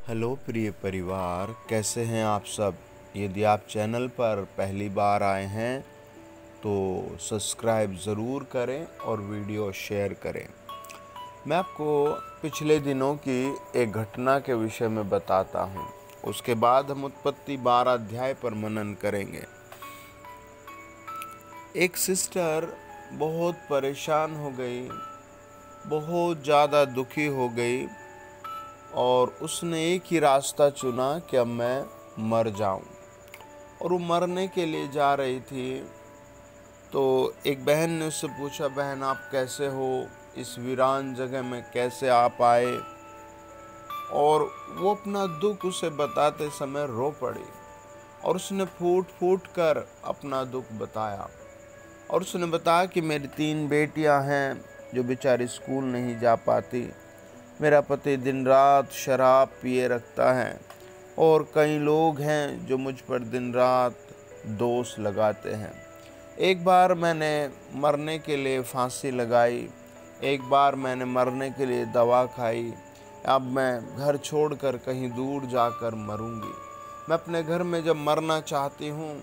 Hello प्रिय परिवार, कैसे हैं आप सब। यदि आप चैनल पर पहली बार आए हैं तो सब्सक्राइब ज़रूर करें और वीडियो शेयर करें। मैं आपको पिछले दिनों की एक घटना के विषय में बताता हूं। उसके बाद हम उत्पत्ति 12 अध्याय पर मनन करेंगे। एक सिस्टर बहुत परेशान हो गई, बहुत ज़्यादा दुखी हो गई और उसने एक ही रास्ता चुना कि अब मैं मर जाऊं। और वो मरने के लिए जा रही थी तो एक बहन ने उससे पूछा, बहन आप कैसे हो, इस वीरान जगह में कैसे आप आए। और वो अपना दुख उसे बताते समय रो पड़ी और उसने फूट फूट कर अपना दुख बताया। और उसने बताया कि मेरी 3 बेटियां हैं जो बेचारी स्कूल नहीं जा पाती। मेरा पति दिन रात शराब पिए रखता है और कई लोग हैं जो मुझ पर दिन रात दोष लगाते हैं। एक बार मैंने मरने के लिए फांसी लगाई, एक बार मैंने मरने के लिए दवा खाई। अब मैं घर छोड़कर कहीं दूर जाकर मरूंगी। मैं अपने घर में जब मरना चाहती हूँ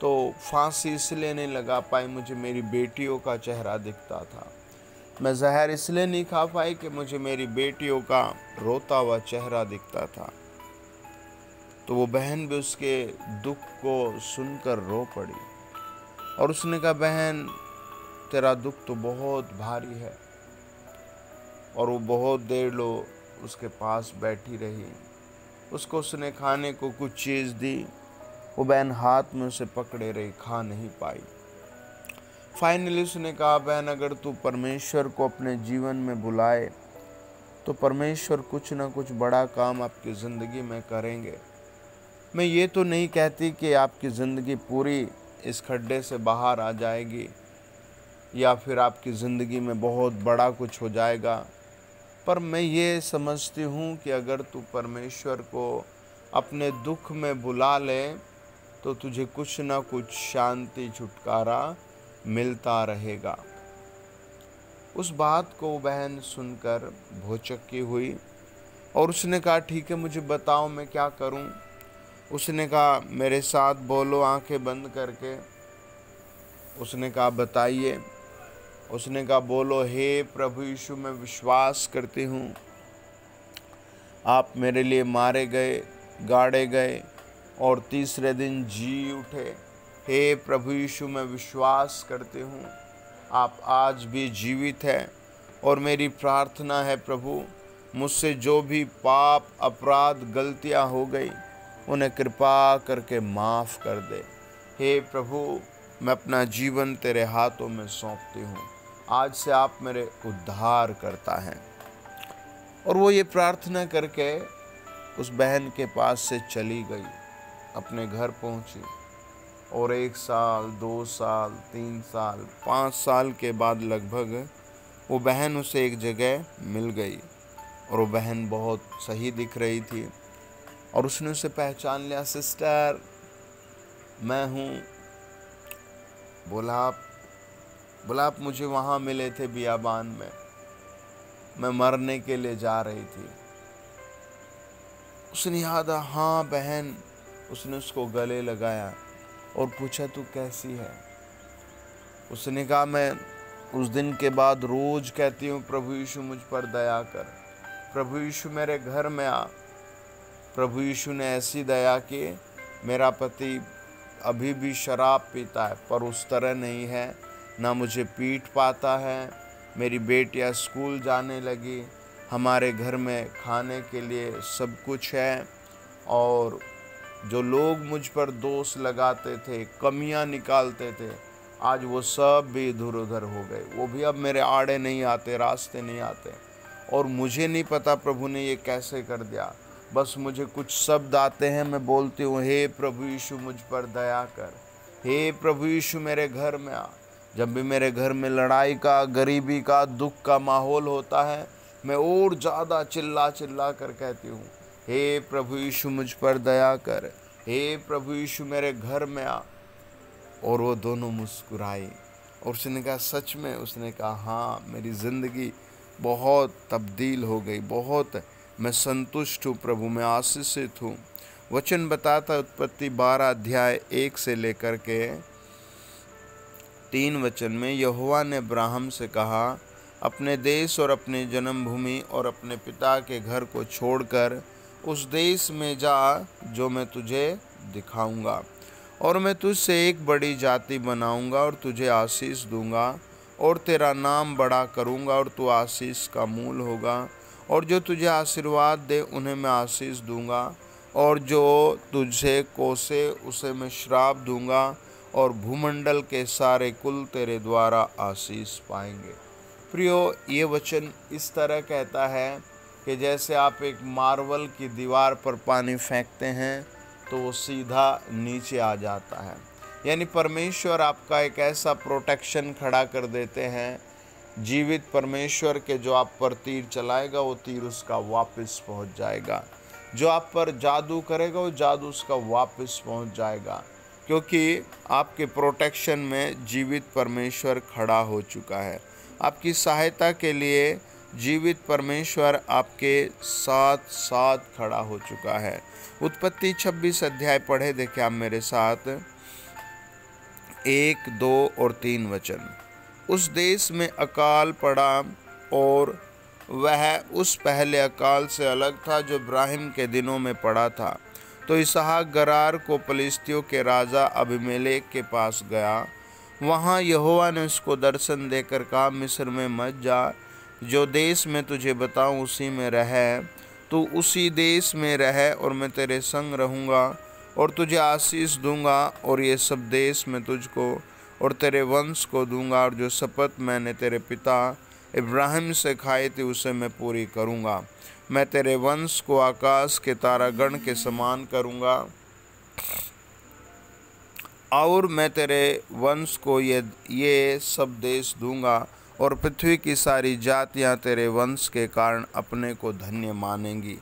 तो फांसी इसलिए नहीं लगा पाई, मुझे मेरी बेटियों का चेहरा दिखता था। मैं जहर इसलिए नहीं खा पाई कि मुझे मेरी बेटियों का रोता हुआ चेहरा दिखता था। तो वो बहन भी उसके दुख को सुनकर रो पड़ी और उसने कहा, बहन तेरा दुख तो बहुत भारी है। और वो बहुत देर लो उसके पास बैठी रही। उसको उसने खाने को कुछ चीज़ दी, वो बहन हाथ में उसे पकड़े रही, खा नहीं पाई। फाइनली उसने कहा, बहन अगर तू परमेश्वर को अपने जीवन में बुलाए तो परमेश्वर कुछ ना कुछ बड़ा काम आपकी ज़िंदगी में करेंगे। मैं ये तो नहीं कहती कि आपकी ज़िंदगी पूरी इस खड्डे से बाहर आ जाएगी या फिर आपकी ज़िंदगी में बहुत बड़ा कुछ हो जाएगा, पर मैं ये समझती हूँ कि अगर तू परमेश्वर को अपने दुख में बुला ले तो तुझे कुछ ना कुछ शांति, छुटकारा मिलता रहेगा। उस बात को बहन सुनकर भौचक्की हुई और उसने कहा, ठीक है मुझे बताओ मैं क्या करूं। उसने कहा, मेरे साथ बोलो आंखें बंद करके। उसने कहा, बताइए। उसने कहा, बोलो, हे प्रभु यीशु मैं विश्वास करती हूँ आप मेरे लिए मारे गए, गाड़े गए और तीसरे दिन जी उठे। हे प्रभु यीशु मैं विश्वास करती हूँ आप आज भी जीवित हैं। और मेरी प्रार्थना है प्रभु, मुझसे जो भी पाप, अपराध, गलतियाँ हो गई उन्हें कृपा करके माफ़ कर दे। हे प्रभु मैं अपना जीवन तेरे हाथों में सौंपती हूँ, आज से आप मेरे उद्धार करता हैं। और वो ये प्रार्थना करके उस बहन के पास से चली गई, अपने घर पहुँची। और 1 साल, 2 साल, 3 साल, 5 साल के बाद लगभग वो बहन उसे एक जगह मिल गई और वो बहन बहुत सही दिख रही थी और उसने उसे पहचान लिया। सिस्टर मैं हूँ। बोला आप मुझे वहाँ मिले थे बियाबान में, मैं मरने के लिए जा रही थी। उसने याद आ, हाँ बहन। उसने उसको गले लगाया और पूछा, तू कैसी है। उसने कहा, मैं उस दिन के बाद रोज कहती हूँ, प्रभु यीशु मुझ पर दया कर, प्रभु यीशु मेरे घर में आ। प्रभु यीशु ने ऐसी दया की, मेरा पति अभी भी शराब पीता है पर उस तरह नहीं है, ना मुझे पीट पाता है। मेरी बेटियां स्कूल जाने लगी, हमारे घर में खाने के लिए सब कुछ है। और जो लोग मुझ पर दोष लगाते थे, कमियां निकालते थे, आज वो सब भी इधर उधर हो गए। वो भी अब मेरे आड़े नहीं आते, रास्ते नहीं आते। और मुझे नहीं पता प्रभु ने ये कैसे कर दिया। बस मुझे कुछ शब्द आते हैं, मैं बोलती हूँ, हे प्रभु यीशु मुझ पर दया कर, हे प्रभु यीशु मेरे घर में आ। जब भी मेरे घर में लड़ाई का, गरीबी का, दुख का माहौल होता है, मैं और ज़्यादा चिल्ला चिल्ला कर कहती हूँ, हे प्रभु यीशु मुझ पर दया कर, हे प्रभु यीशु मेरे घर में आ। और वो दोनों मुस्कुराई और उसने कहा, सच में। उसने कहा, हाँ मेरी ज़िंदगी बहुत तब्दील हो गई, बहुत मैं संतुष्ट हूँ प्रभु, मैं आशीषित हूँ। वचन बताता उत्पत्ति 12 अध्याय 1 से लेकर के 3 वचन में, यहोवा ने अब्राहम से कहा, अपने देश और अपनी जन्मभूमि और अपने पिता के घर को छोड़कर उस देश में जा जो मैं तुझे दिखाऊंगा, और मैं तुझसे एक बड़ी जाति बनाऊंगा और तुझे आशीष दूंगा और तेरा नाम बड़ा करूंगा और तू आशीष का मूल होगा, और जो तुझे आशीर्वाद दे उन्हें मैं आशीष दूंगा, और जो तुझे कोसे उसे मैं श्राप दूंगा, और भूमंडल के सारे कुल तेरे द्वारा आशीष पाएंगे। प्रियो, ये वचन इस तरह कहता है कि जैसे आप एक मार्बल की दीवार पर पानी फेंकते हैं तो वो सीधा नीचे आ जाता है। यानी परमेश्वर आपका एक ऐसा प्रोटेक्शन खड़ा कर देते हैं, जीवित परमेश्वर के जो आप पर तीर चलाएगा वो तीर उसका वापस पहुंच जाएगा, जो आप पर जादू करेगा वो जादू उसका वापस पहुंच जाएगा, क्योंकि आपके प्रोटेक्शन में जीवित परमेश्वर खड़ा हो चुका है। आपकी सहायता के लिए जीवित परमेश्वर आपके साथ साथ खड़ा हो चुका है। उत्पत्ति 26 अध्याय पढ़े देखिए आप मेरे साथ, 1, 2 और 3 वचन। उस देश में अकाल पड़ा और वह उस पहले अकाल से अलग था जो इब्राहिम के दिनों में पड़ा था। तो इसहाक गरार को फलिस्तियों के राजा अबीमेलेक के पास गया। वहाँ यहोवा ने उसको दर्शन देकर कहा, मिस्र में मत जा, जो देश मैं तुझे बताऊँ उसी में रह, तू उसी देश में रह और मैं तेरे संग रहूँगा और तुझे आशीष दूंगा, और ये सब देश मैं तुझको और तेरे वंश को दूंगा, और जो शपथ मैंने तेरे पिता इब्राहिम से खाई थी उसे मैं पूरी करूँगा। मैं तेरे वंश को आकाश के तारागण के समान करूँगा, और मैं तेरे वंश को ये सब देश दूंगा, और पृथ्वी की सारी जातियां तेरे वंश के कारण अपने को धन्य मानेंगी।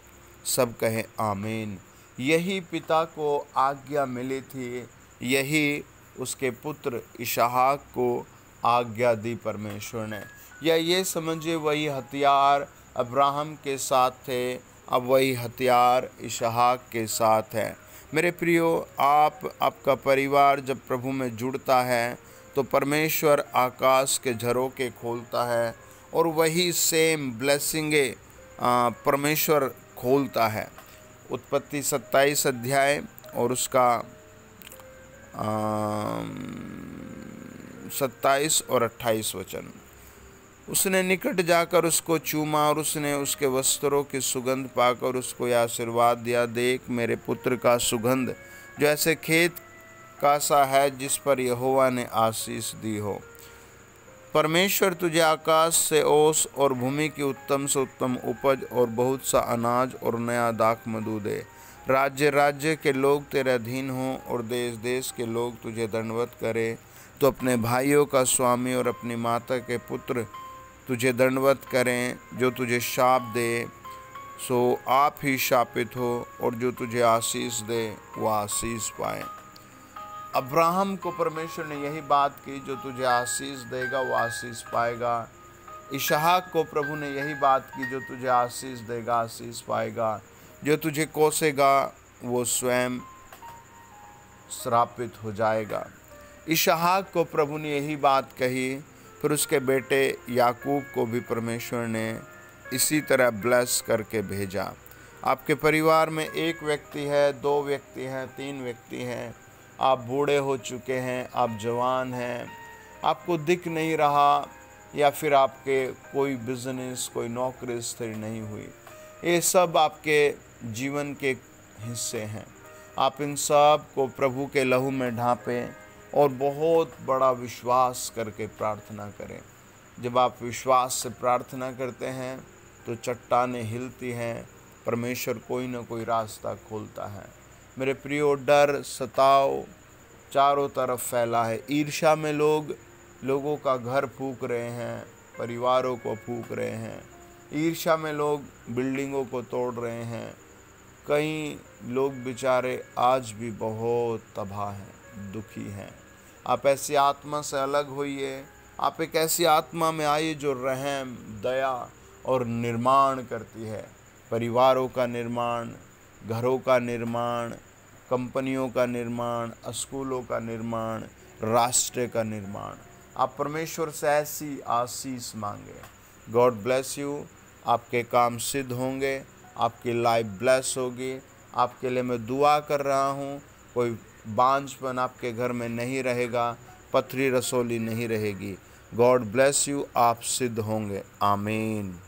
सब कहे आमीन। यही पिता को आज्ञा मिली थी, यही उसके पुत्र इसहाक को आज्ञा दी परमेश्वर ने। या ये समझिए वही हथियार अब्राहम के साथ थे, अब वही हथियार इसहाक के साथ है। मेरे प्रियो, आपका परिवार जब प्रभु में जुड़ता है तो परमेश्वर आकाश के झरोखे खोलता है, और वही सेम ब्लेसिंगे परमेश्वर खोलता है। उत्पत्ति 27 अध्याय और उसका 27 और 28 वचन। उसने निकट जाकर उसको चूमा और उसने उसके वस्त्रों की सुगंध पाकर उसको यह आशीर्वाद दिया, देख मेरे पुत्र का सुगंध जो ऐसे खेत का सा है जिस पर यहोवा ने आशीष दी हो। परमेश्वर तुझे आकाश से ओस और भूमि की उत्तम से उत्तम उपज और बहुत सा अनाज और नया दाख मधु दे। राज्य राज्य के लोग तेरे अधीन हों और देश देश के लोग तुझे दंडवत करें। तो अपने भाइयों का स्वामी और अपनी माता के पुत्र तुझे दंडवत करें। जो तुझे शाप दे सो आप ही शापित हो, और जो तुझे आशीष दे वो आशीष पाए। अब्राहम को परमेश्वर ने यही बात की, जो तुझे आशीष देगा वो आशीष पाएगा। इसहाक को प्रभु ने यही बात की, जो तुझे आशीष देगा आशीष पाएगा। जो तुझे कोसेगा वो स्वयं श्रापित हो जाएगा। इसहाक को प्रभु ने यही बात कही, फिर उसके बेटे याकूब को भी परमेश्वर ने इसी तरह ब्लेस करके भेजा। आपके परिवार में एक व्यक्ति है, 2 व्यक्ति हैं, 3 व्यक्ति हैं, आप बूढ़े हो चुके हैं, आप जवान हैं, आपको दिख नहीं रहा, या फिर आपके कोई बिजनेस, कोई नौकरी स्थिर नहीं हुई। ये सब आपके जीवन के हिस्से हैं। आप इन सब को प्रभु के लहू में ढांपें और बहुत बड़ा विश्वास करके प्रार्थना करें। जब आप विश्वास से प्रार्थना करते हैं तो चट्टानें हिलती हैं, परमेश्वर कोई ना कोई रास्ता खोलता है। मेरे प्रियो, डर सताव चारों तरफ फैला है। ईर्ष्या में लोगों का घर फूंक रहे हैं, परिवारों को फूंक रहे हैं। ईर्ष्या में लोग बिल्डिंगों को तोड़ रहे हैं। कई लोग बेचारे आज भी बहुत तबाह हैं, दुखी हैं। आप ऐसी आत्मा से अलग होइए। आप एक ऐसी आत्मा में आइए जो रहम, दया और निर्माण करती है। परिवारों का निर्माण, घरों का निर्माण, कंपनियों का निर्माण, स्कूलों का निर्माण, राष्ट्र का निर्माण। आप परमेश्वर से ऐसी आशीष मांगे। God bless you. आपके काम सिद्ध होंगे, आपकी लाइफ ब्लेस होगी। आपके लिए मैं दुआ कर रहा हूँ। कोई बांझपन आपके घर में नहीं रहेगा, पथरी रसोली नहीं रहेगी। God bless you. आप सिद्ध होंगे। आमीन।